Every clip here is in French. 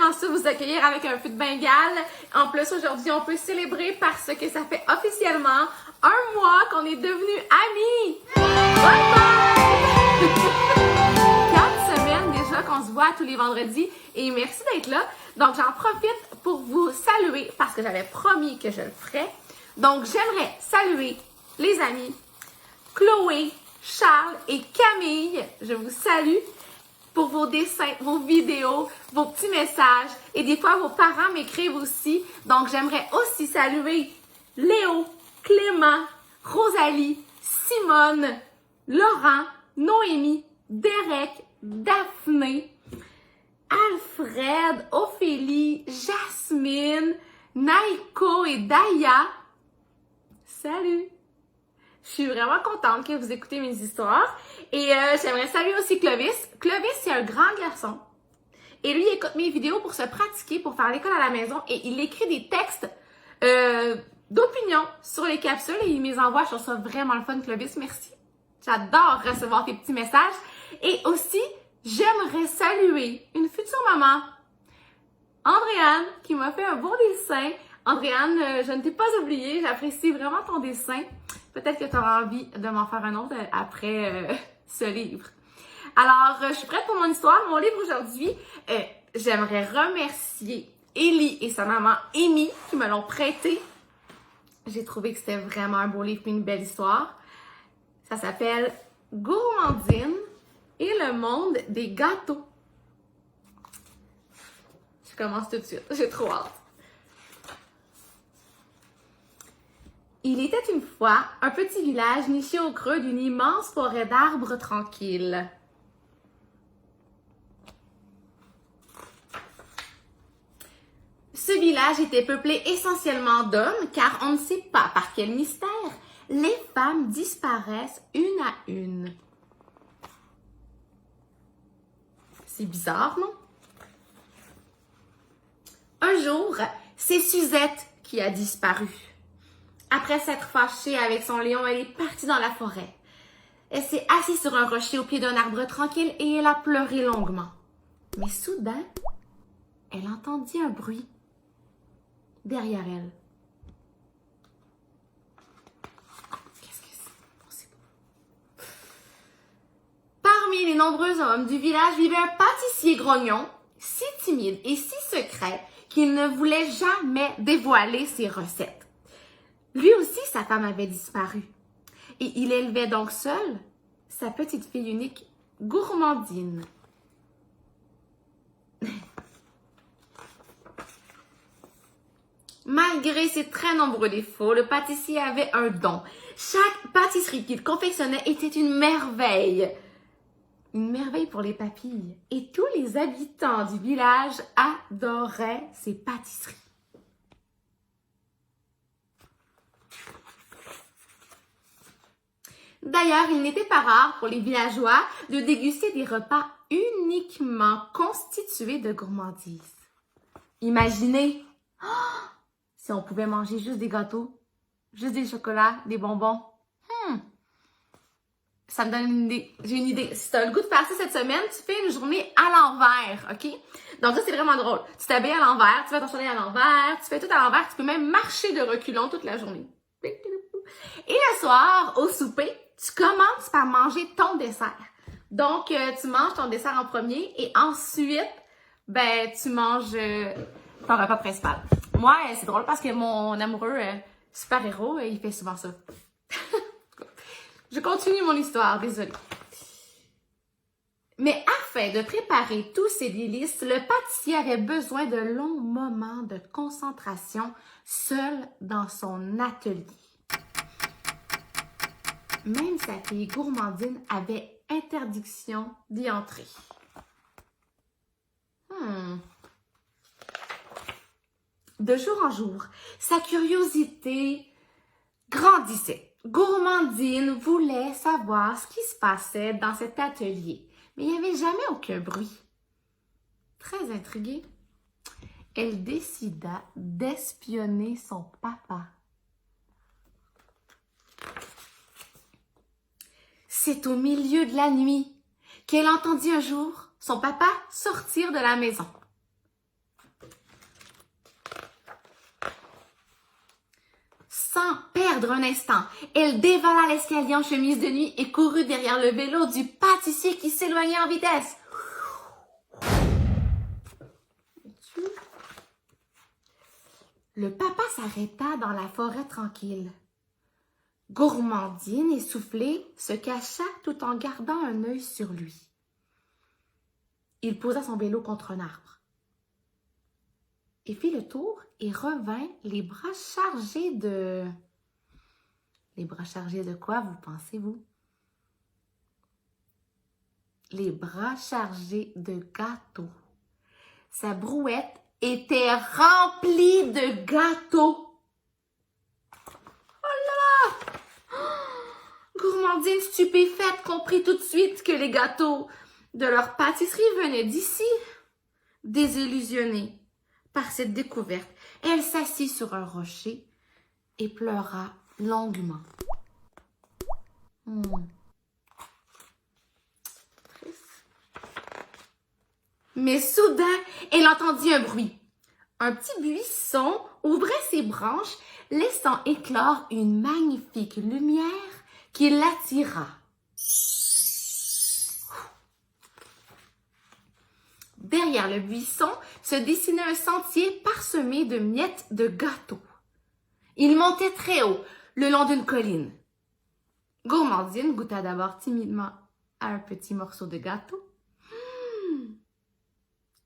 vraiment ça vous accueillir avec un feu de Bengale. En plus, aujourd'hui, on peut célébrer parce que ça fait officiellement un mois qu'on est devenus amis. Bye bye! 4 semaines déjà qu'on se voit tous les vendredis et merci d'être là. Donc, j'en profite pour vous saluer parce que j'avais promis que je le ferais. Donc, j'aimerais saluer les amis Chloé, Charles et Camille. Je vous salue pour vos dessins, vos vidéos, vos petits messages. Et des fois, vos parents m'écrivent aussi. Donc, j'aimerais aussi saluer Léo, Clément, Rosalie, Simone, Laurent, Noémie, Derek, Daphné, Alfred, Ophélie, Jasmine, Naiko et Daya. Salut! Je suis vraiment contente que vous écoutez mes histoires. Et j'aimerais saluer aussi Clovis. Clovis, c'est un grand garçon. Et lui, il écoute mes vidéos pour se pratiquer, pour faire l'école à la maison. Et il écrit des textes d'opinion sur les capsules et il me les envoie. Je trouve ça vraiment le fun, Clovis. Merci. J'adore recevoir tes petits messages. Et aussi, j'aimerais saluer une future maman, Andréane, qui m'a fait un beau dessin. Andréane, je ne t'ai pas oublié. J'apprécie vraiment ton dessin. Peut-être que tu auras envie de m'en faire un autre après ce livre. Alors, je suis prête pour mon histoire. Mon livre aujourd'hui, j'aimerais remercier Élie et sa maman Amy qui me l'ont prêté. J'ai trouvé que c'était vraiment un beau livre et une belle histoire. Ça s'appelle Gourmandine et le monde des gâteaux. Je commence tout de suite. J'ai trop hâte. Il était une fois un petit village niché au creux d'une immense forêt d'arbres tranquilles. Ce village était peuplé essentiellement d'hommes, car on ne sait pas par quel mystère les femmes disparaissent une à une. C'est bizarre, non? Un jour, c'est Suzette qui a disparu. Après s'être fâchée avec son lion, elle est partie dans la forêt. Elle s'est assise sur un rocher au pied d'un arbre tranquille et elle a pleuré longuement. Mais soudain, elle entendit un bruit derrière elle. Qu'est-ce que c'est? Oh, c'est beau. Parmi les nombreux hommes du village vivait un pâtissier grognon, si timide et si secret qu'il ne voulait jamais dévoiler ses recettes. Lui aussi, sa femme avait disparu. Et il élevait donc seul sa petite fille unique, Gourmandine. Malgré ses très nombreux défauts, le pâtissier avait un don. Chaque pâtisserie qu'il confectionnait était une merveille. Une merveille pour les papilles. Et tous les habitants du village adoraient ses pâtisseries. D'ailleurs, il n'était pas rare pour les villageois de déguster des repas uniquement constitués de gourmandises. Imaginez, si on pouvait manger juste des gâteaux, juste des chocolats, des bonbons. Ça me donne une idée. J'ai une idée. Si tu as le goût de faire ça cette semaine, tu fais une journée à l'envers, OK? Donc ça, c'est vraiment drôle. Tu t'habilles à l'envers, tu fais ton chalet à l'envers, tu fais tout à l'envers, tu peux même marcher de reculons toute la journée. Et le soir, au souper, tu commences par manger ton dessert. Donc, tu manges ton dessert en premier et ensuite, ben, tu manges ton repas principal. Moi, c'est drôle parce que mon amoureux super-héros, il fait souvent ça. Je continue mon histoire, désolée. Mais afin de préparer tous ces délices, le pâtissier avait besoin de longs moments de concentration seul dans son atelier. Même sa fille Gourmandine avait interdiction d'y entrer. De jour en jour, sa curiosité grandissait. Gourmandine voulait savoir ce qui se passait dans cet atelier, mais il n'y avait jamais aucun bruit. Très intriguée, elle décida d'espionner son papa. C'est au milieu de la nuit qu'elle entendit un jour son papa sortir de la maison. Sans perdre un instant, elle dévala l'escalier en chemise de nuit et courut derrière le vélo du pâtissier qui s'éloignait en vitesse. Le papa s'arrêta dans la forêt tranquille. Gourmandine, essoufflée, se cacha tout en gardant un œil sur lui. Il posa son vélo contre un arbre. Il fit le tour et revint les bras chargés de... Les bras chargés de quoi, vous pensez-vous? Les bras chargés de gâteaux. Sa brouette était remplie de gâteaux. Oh là là! Gourmandine, stupéfaite, comprit tout de suite que les gâteaux de leur pâtisserie venaient d'ici. Désillusionnée par cette découverte, elle s'assit sur un rocher et pleura longuement. Mais soudain, elle entendit un bruit. Un petit buisson ouvrait ses branches, laissant éclore une magnifique lumière qui l'attira. Derrière le buisson se dessinait un sentier parsemé de miettes de gâteaux. Il montait très haut, le long d'une colline. Gourmandine goûta d'abord timidement à un petit morceau de gâteau.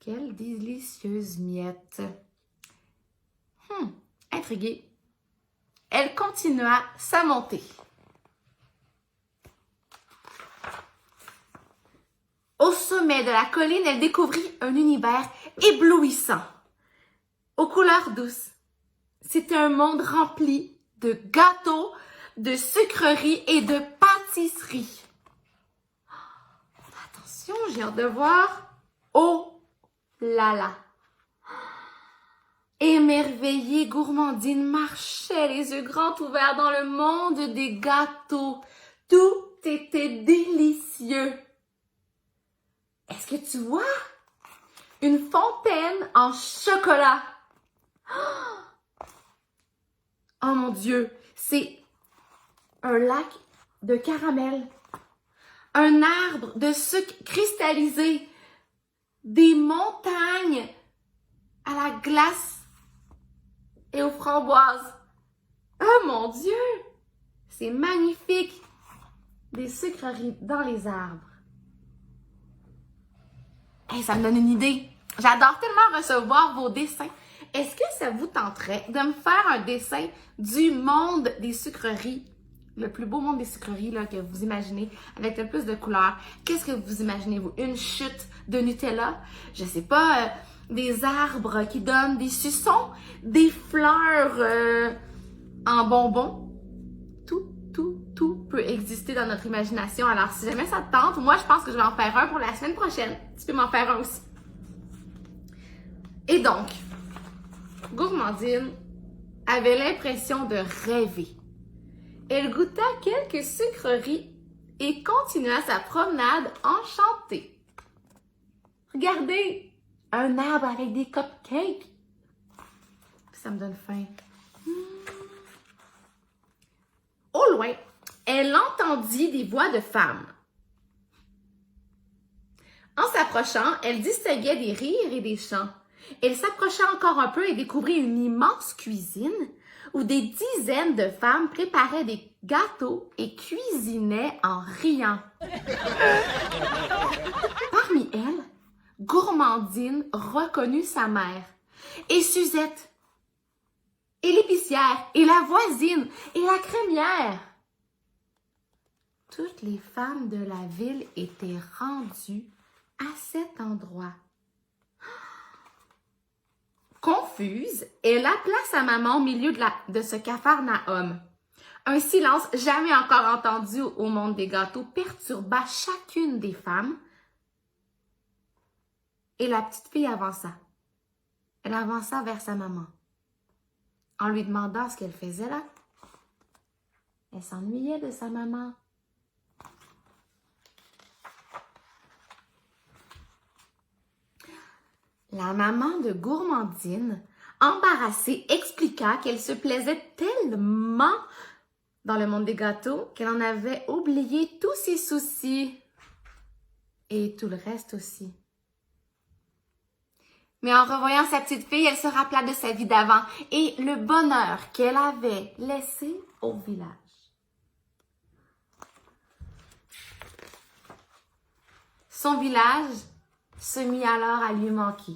Quelle délicieuse miette! Intriguée, elle continua sa montée. Au sommet de la colline, elle découvrit un univers éblouissant, aux couleurs douces. C'était un monde rempli de gâteaux, de sucreries et de pâtisseries. Attention, j'ai hâte de voir. Oh là là! Émerveillée, Gourmandine marchait les yeux grands ouverts dans le monde des gâteaux. Tout était délicieux. Est-ce que tu vois? Une fontaine en chocolat. Oh mon Dieu, c'est un lac de caramel. Un arbre de sucre cristallisé. Des montagnes à la glace et aux framboises. Oh mon Dieu! C'est magnifique! Des sucreries dans les arbres. Hey, ça me donne une idée. J'adore tellement recevoir vos dessins. Est-ce que ça vous tenterait de me faire un dessin du monde des sucreries? Le plus beau monde des sucreries là, que vous imaginez, avec le plus de couleurs. Qu'est-ce que vous imaginez, vous? Une chute de Nutella? Je sais pas, des arbres qui donnent des suçons, des fleurs en bonbons. Tout peut exister dans notre imagination. Alors, si jamais ça te tente, moi, je pense que je vais en faire un pour la semaine prochaine. Tu peux m'en faire un aussi. Et donc, Gourmandine avait l'impression de rêver. Elle goûta quelques sucreries et continua sa promenade enchantée. Regardez, un arbre avec des cupcakes. Ça me donne faim. Au loin, elle entendit des voix de femmes. En s'approchant, elle distinguait des rires et des chants. Elle s'approcha encore un peu et découvrit une immense cuisine où des dizaines de femmes préparaient des gâteaux et cuisinaient en riant. Parmi elles, Gourmandine reconnut sa mère et Suzette, et l'épicière, et la voisine, et la crémière. Toutes les femmes de la ville étaient rendues à cet endroit. Confuse, elle appela sa maman au milieu de ce capharnaüm. Un silence jamais encore entendu au monde des gâteaux perturba chacune des femmes. Et la petite fille avança. Elle avança vers sa maman, en lui demandant ce qu'elle faisait là. Elle s'ennuyait de sa maman. La maman de Gourmandine embarrassée, expliqua qu'elle se plaisait tellement dans le monde des gâteaux qu'elle en avait oublié tous ses soucis. Et tout le reste aussi. Mais en revoyant sa petite fille, elle se rappela de sa vie d'avant et le bonheur qu'elle avait laissé au village. Son village se mit alors à lui manquer.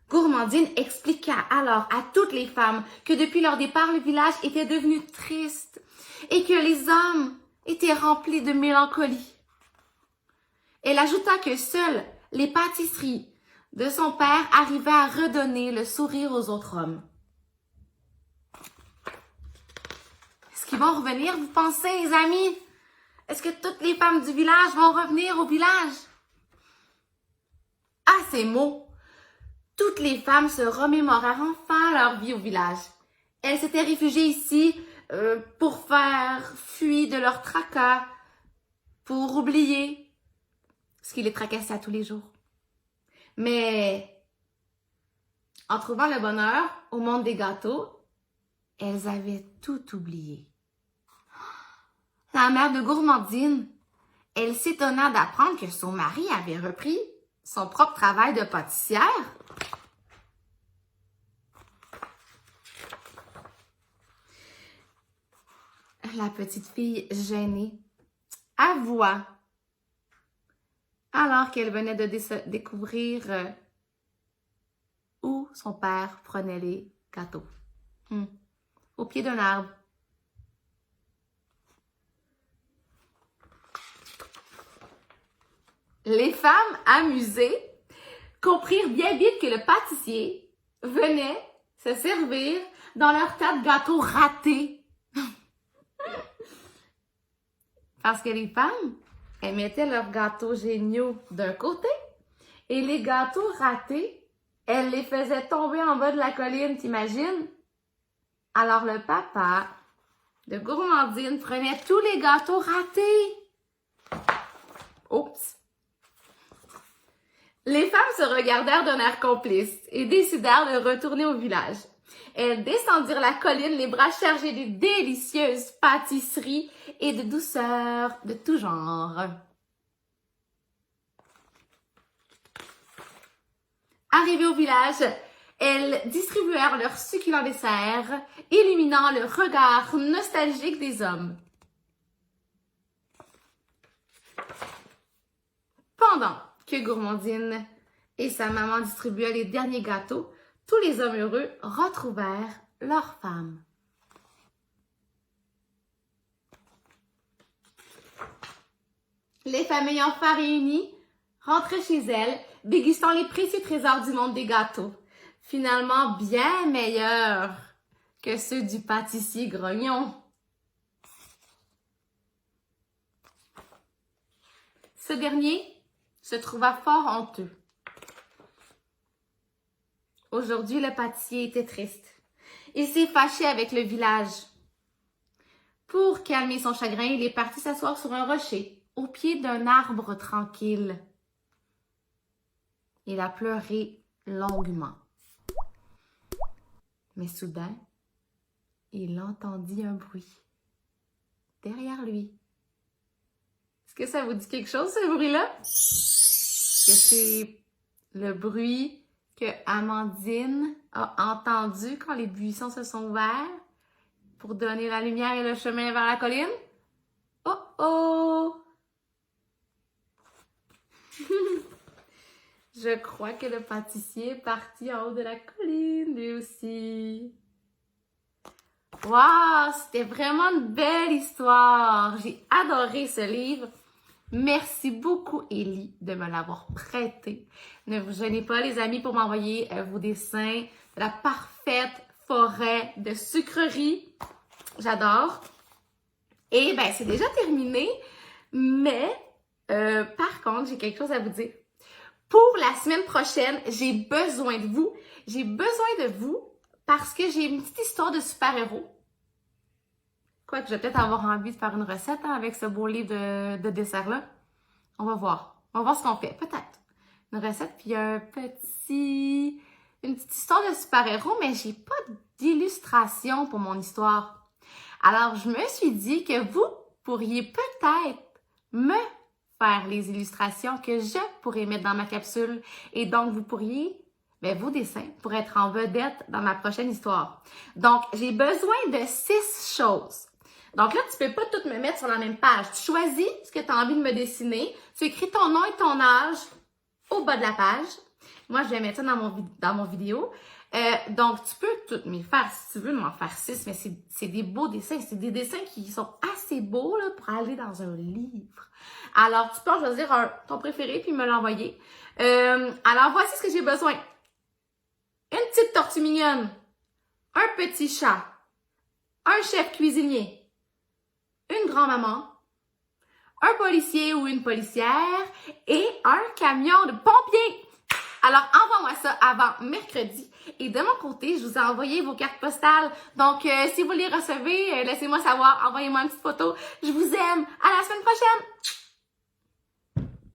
Gourmandine expliqua alors à toutes les femmes que depuis leur départ, le village était devenu triste et que les hommes étaient remplis de mélancolie. Elle ajouta que seules les pâtisseries de son père arrivaient à redonner le sourire aux autres hommes. Est-ce qu'ils vont revenir, vous pensez, les amis? Est-ce que toutes les femmes du village vont revenir au village? À ces mots, toutes les femmes se remémorèrent enfin leur vie au village. Elles s'étaient réfugiées ici pour faire fuir de leur tracas, pour oublier ce qui les tracassait à tous les jours. Mais en trouvant le bonheur au monde des gâteaux, elles avaient tout oublié. La mère de Gourmandine, elle s'étonna d'apprendre que son mari avait repris son propre travail de pâtissière. La petite fille gênée avoua, alors qu'elle venait de découvrir où son père prenait les gâteaux. Au pied d'un arbre. Les femmes amusées comprirent bien vite que le pâtissier venait se servir dans leur tas de gâteaux ratés. Parce que les femmes, elles mettaient leurs gâteaux géniaux d'un côté et les gâteaux ratés, elles les faisaient tomber en bas de la colline, t'imagines? Alors le papa de Gourmandine prenait tous les gâteaux ratés. Oups! Les femmes se regardèrent d'un air complice et décidèrent de retourner au village. Elles descendirent la colline, les bras chargés de délicieuses pâtisseries et de douceurs de tout genre. Arrivées au village, elles distribuèrent leurs succulents desserts, illuminant le regard nostalgique des hommes. Pendant que Gourmandine et sa maman distribuaient les derniers gâteaux, tous les hommes heureux retrouvèrent leurs femmes. Les familles enfin réunies rentraient chez elles, dégustant les précieux trésors du monde des gâteaux, finalement bien meilleurs que ceux du pâtissier grognon. Ce dernier se trouva fort honteux. Aujourd'hui, le pâtissier était triste. Il s'est fâché avec le village. Pour calmer son chagrin, il est parti s'asseoir sur un rocher, au pied d'un arbre tranquille. Il a pleuré longuement. Mais soudain, il entendit un bruit derrière lui. Est-ce que ça vous dit quelque chose, ce bruit-là? Est-ce que c'est le bruit que Amandine a entendu quand les buissons se sont ouverts pour donner la lumière et le chemin vers la colline? Oh oh! Je crois que le pâtissier est parti en haut de la colline, lui aussi. Wow! C'était vraiment une belle histoire! J'ai adoré ce livre. Merci beaucoup, Élie, de me l'avoir prêté. Ne vous gênez pas, les amis, pour m'envoyer vos dessins de la parfaite forêt de sucreries. J'adore. Et ben, c'est déjà terminé, mais par contre, j'ai quelque chose à vous dire. Pour la semaine prochaine, j'ai besoin de vous. J'ai besoin de vous parce que j'ai une petite histoire de super-héros. Quoique, je vais peut-être avoir envie de faire une recette avec ce beau livre de dessert-là. On va voir. On va voir ce qu'on fait. Peut-être une recette, puis une petite histoire de super-héros, mais j'ai pas d'illustration pour mon histoire. Alors, je me suis dit que vous pourriez peut-être me faire les illustrations que je pourrais mettre dans ma capsule. Et donc, vous pourriez, vos dessins pourraient être en vedette dans ma prochaine histoire. Donc, j'ai besoin de 6 choses. Donc là, tu peux pas tout me mettre sur la même page. Tu choisis ce que tu as envie de me dessiner. Tu écris ton nom et ton âge au bas de la page. Moi, je vais mettre ça dans mon vidéo. Donc, tu peux tout me faire, si tu veux, m'en faire 6, mais c'est des beaux dessins. C'est des dessins qui sont assez beaux là, pour aller dans un livre. Alors, tu peux en choisir ton préféré puis me l'envoyer. Alors, voici ce que j'ai besoin. Une petite tortue mignonne, un petit chat, un chef cuisinier, une grand-maman, un policier ou une policière et un camion de pompiers. Alors, envoie-moi ça avant mercredi. Et de mon côté, je vous ai envoyé vos cartes postales. Donc, si vous les recevez, laissez-moi savoir. Envoyez-moi une petite photo. Je vous aime. À la semaine prochaine!